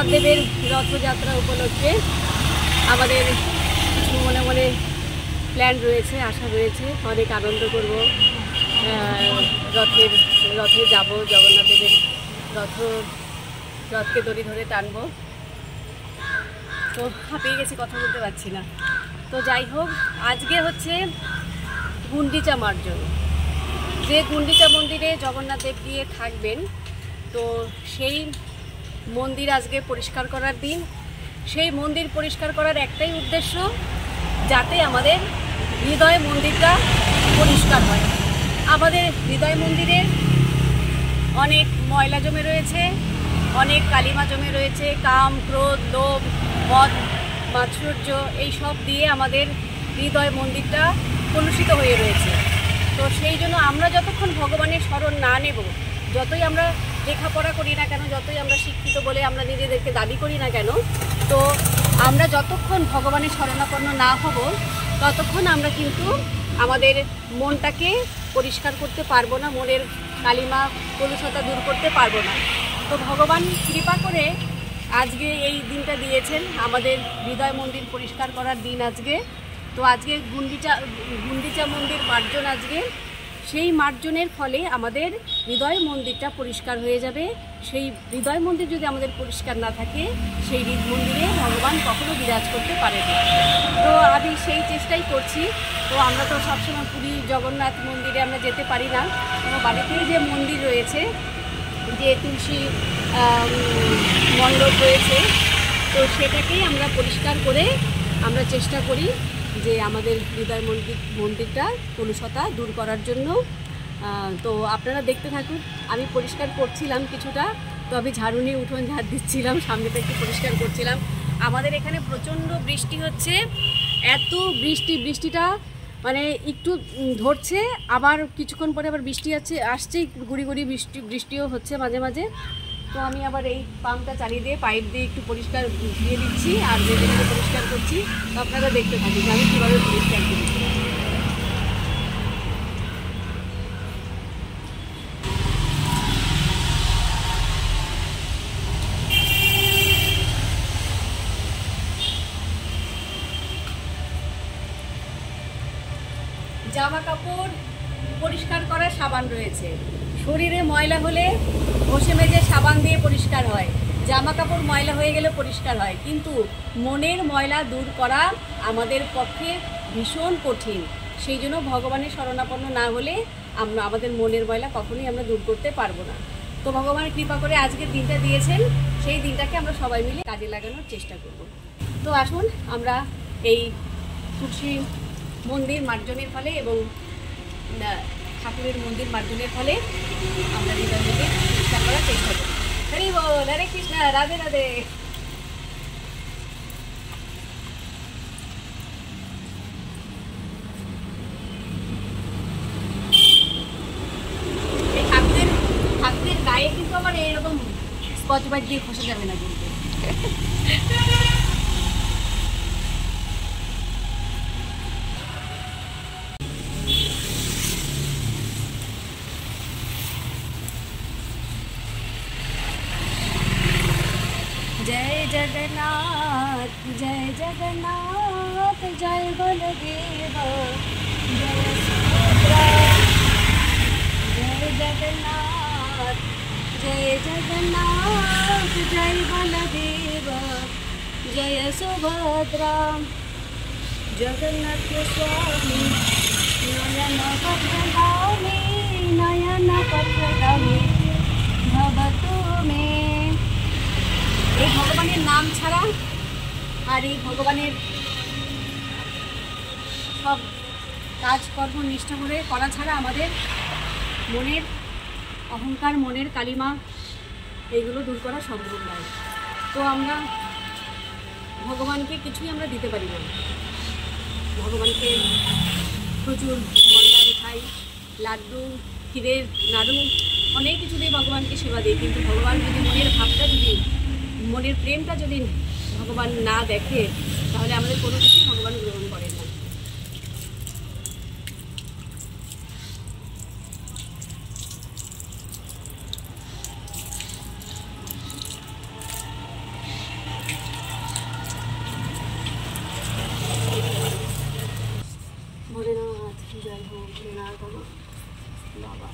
জগন্নাথ দেবের রথযাত্রা উপলক্ষে আমাদের কিছু মনে মনে প্ল্যান রয়েছে, আশা রয়েছে। অনেক আনন্দ করব, রথে যাব, জগন্নাথ দেবের রথকে দড়ি ধরে টানবো। তো হাঁপিয়ে গেছি, কথা বলতে পারছি না। তো যাই হোক, আজকে হচ্ছে গুন্ডিচা মার্জন। যে গুন্ডিচা মন্দিরে জগন্নাথ দেব গিয়ে থাকবেন, তো সেই মন্দির আজকে পরিষ্কার করার দিন। সেই মন্দির পরিষ্কার করার একটাই উদ্দেশ্য, যাতে আমাদের হৃদয় মন্দিরটা পরিষ্কার হয়। আমাদের হৃদয় মন্দিরে অনেক ময়লা জমে রয়েছে, অনেক কালিমা জমে রয়েছে, কাম, ক্রোধ, লোভ, মদ, মাৎসর্য এইসব দিয়ে আমাদের হৃদয় মন্দিরটা কলুষিত হয়ে রয়েছে। তো সেই জন্য আমরা যতক্ষণ ভগবানের শরণ না নেব, যতই আমরা লেখাপড়া করি না কেন, যতই আমরা শিক্ষিত বলে আমরা নিজেদেরকে দাবি করি না কেন, তো আমরা যতক্ষণ ভগবানের শরণাপন্ন না হব, ততক্ষণ আমরা কিন্তু আমাদের মনটাকে পরিষ্কার করতে পারবো না, মনের কালিমা কলুষতা দূর করতে পারবো না। তো ভগবান কৃপা করে আজকে এই দিনটা দিয়েছেন, আমাদের হৃদয় মন্দির পরিষ্কার করার দিন আজকে। তো আজকে গুন্ডিচা মন্দির মার্জন আজকে। সেই মার্জনের ফলে আমাদের হৃদয় মন্দিরটা পরিষ্কার হয়ে যাবে। সেই হৃদয় মন্দির যদি আমাদের পরিষ্কার না থাকে, সেই মন্দিরে ভগবান কখনো বিরাজ করতে পারে না। তো আমি সেই চেষ্টাই করছি। তো আমরা তো সবসময় পুরী জগন্নাথ মন্দিরে আমরা যেতে পারি না। তো বাড়িতেই যে মন্দির রয়েছে, যে তুলসী মণ্ডপ রয়েছে, তো সেটাকেই আমরা পরিষ্কার করে আমরা চেষ্টা করি যে আমাদের হৃদয় মন্দিরটা কলুষতা দূর করার জন্য। তো আপনারা দেখতে থাকুন। আমি পরিষ্কার করছিলাম কিছুটা, তো আমি ঝাড়ু নিয়ে উঠোন ঝাড় দিচ্ছিলাম, সামনেটা একটু পরিষ্কার করছিলাম। আমাদের এখানে প্রচণ্ড বৃষ্টি হচ্ছে, এত বৃষ্টিটা মানে একটু ধরছে, আবার কিছুক্ষণ পরে আবার বৃষ্টি আসছে, গুড়ি বৃষ্টিও হচ্ছে মাঝে মাঝে। তো আমি আবার এই পাম্পটা চালিয়ে দিয়ে পাইপ দিয়ে একটু পরিষ্কার দিয়ে দিচ্ছি, আর যেগুলো পরিষ্কার করছি। তো আপনারা দেখতে থাকুন আমি কীভাবে পরিষ্কার করি। জামা কাপড় পরিষ্কার করার সাবান রয়েছে। শরীরে ময়লা হলে ঘষে মেজে সাবান দিয়ে পরিষ্কার হয়, জামা কাপড় ময়লা হয়ে গেলে পরিষ্কার হয়, কিন্তু মনের ময়লা দূর করা আমাদের পক্ষে ভীষণ কঠিন। সেই জন্য ভগবানের শরণাপন্ন না হলে আমাদের মনের ময়লা কখনোই আমরা দূর করতে পারবো না। তো ভগবানের কৃপা করে আজকের দিনটা দিয়েছেন, সেই দিনটাকে আমরা সবাই মিলে কাজে লাগানোর চেষ্টা করব। তো আসুন আমরা এই তুলসী মন্দির মার্জনের ফলে এবং ঠাকুরের মন্দির মার্জনের ফলে আমরা হৃদয় মন্দির পরিষ্কার করার চেষ্টা করি। হরি বল, হরে কৃষ্ণ, রাধে রাধে। এই ঠাকুরের গায়ে কিন্তু আমার এইরকম স্কচ ব্রাইট দিয়ে খসে যাবে না কিন্তু। जय जगन्नाथ जय जगन्नाथ, जय बलदेव जय सुभद्रा, जय जगन्नाथ जय जगन्नाथ, जय बलदेव जय सुभद्रा। जगन्नाथ स्वामी नयन पथगामी, नयन पथगामी भवतु मे। এই ভগবানের নাম ছাড়া আর এই ভগবানের সব কাজকর্ম নিষ্ঠা করে করা ছাড়া আমাদের মনের অহংকার, মনের কালিমা এইগুলো দূর করা সম্ভব নয়। তো আমরা ভগবানকে কিছুই আমরা দিতে পারি না। ভগবানকে প্রচুর মন্ডা, মিঠাই, লাড্ডু, ক্ষীরের নাড়ু, অনেক কিছু দিয়ে ভগবানকে সেবা দিই, কিন্তু ভগবান যদি মনের ভাবটা, যদি মনের প্রেমটা যদি ভগবান না দেখে, তাহলে আমাদের কোনো কিছু ভগবান গ্রহণ করেন না। যাই হোক না কোনো বাবা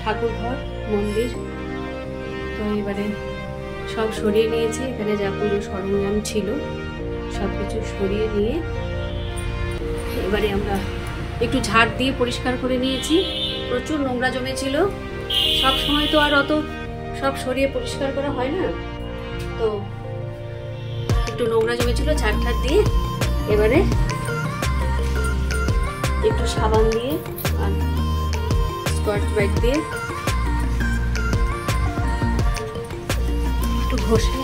ঠাকুর ঘর মন্দির। তো এবারে সব সরিয়ে নিয়েছি, এখানে যা পুজো সরঞ্জাম ছিল সব কিছু সরিয়ে নিয়ে এবারে আমরা একটু ঝাড় দিয়ে পরিষ্কার করে নিয়েছি। প্রচুর নোংরা জমেছিল, সব সময় তো আর অত সব সরিয়ে পরিষ্কার করা হয় না, তো একটু নোংরা জমেছিল, ঝাড় ঠাড় দিয়ে এবারে একটু সাবান দিয়ে আর স্কচ ব্রাইট দিয়ে একটু ঘষে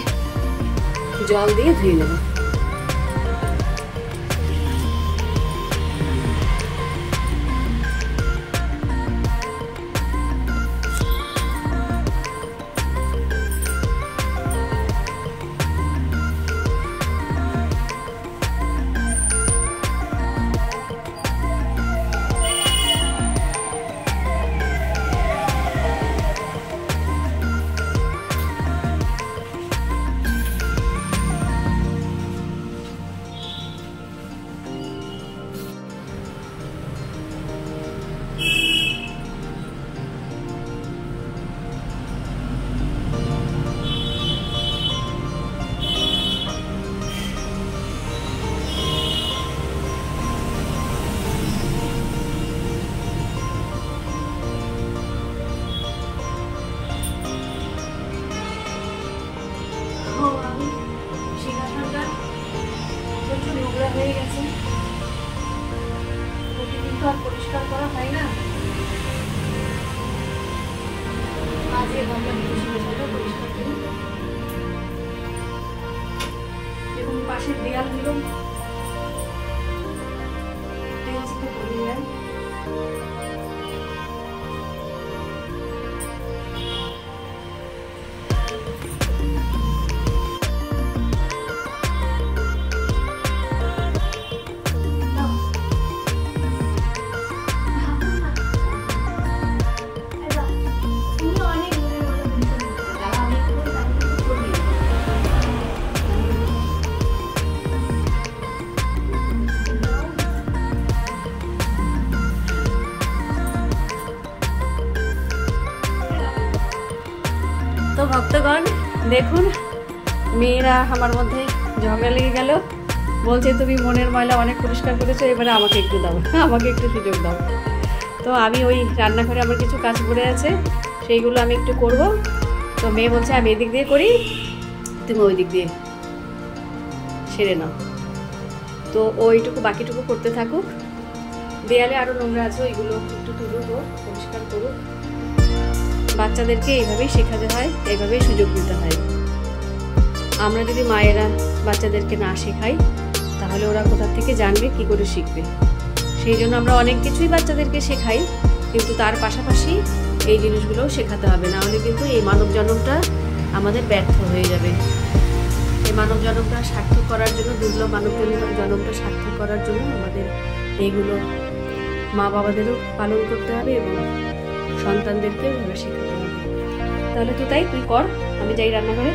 জল দিয়ে ধুয়ে নেব। হয়ে গেছে, প্রতিদিন তো আর পরিষ্কার করা হয় না, আজকে ভাবলাম সিংহাসনটা পরিষ্কার করি। এবং পাশের দেয়ালগুলো পড়ে যায়। তো ভক্তগণ দেখুন, মেয়েরা আমার মধ্যে ঝগড়া লেগে গেল, বলছে তুমি মনের ময়লা অনেক পরিষ্কার করেছো, এবারে আমাকে একটু দাও, আমাকে একটু সুযোগ দাও। তো আমি ওই রান্নাঘরে আমার কিছু কাজ পড়ে আছে, সেইগুলো আমি একটু করব। তো মেয়ে বলছে আমি এদিক দিয়ে করি, তুমি ওই দিক দিয়ে সেরে নাও। তো ওইটুকু বাকিটুকু করতে থাকুক। দেয়ালে আরও নোংরা আছে, ওইগুলো একটু তুলুক, পরিষ্কার করুক। বাচ্চাদেরকে এইভাবেই শেখাতে হয়, এইভাবেই সুযোগ দিতে হয়। আমরা যদি মায়েরা বাচ্চাদেরকে না শেখাই তাহলে ওরা কোথা থেকে জানবে, কি করে শিখবে? সেই জন্য আমরা অনেক কিছুই বাচ্চাদেরকে শেখাই, কিন্তু তার পাশাপাশি এই জিনিসগুলোও শেখাতে হবে, না হলে কিন্তু এই মানব জন্মটা আমাদের ব্যর্থ হয়ে যাবে। এই মানব জন্মটা সার্থক করার জন্য, দুর্লভ মানব জন্মটা সার্থক করার জন্য আমাদের এইগুলো মা বাবাদেরও পালন করতে হবে এবং সন্তানদেরকেও এভাবে শেখাতে হবে। তাহলে তুই কর, আমি যাই রান্নাঘরে।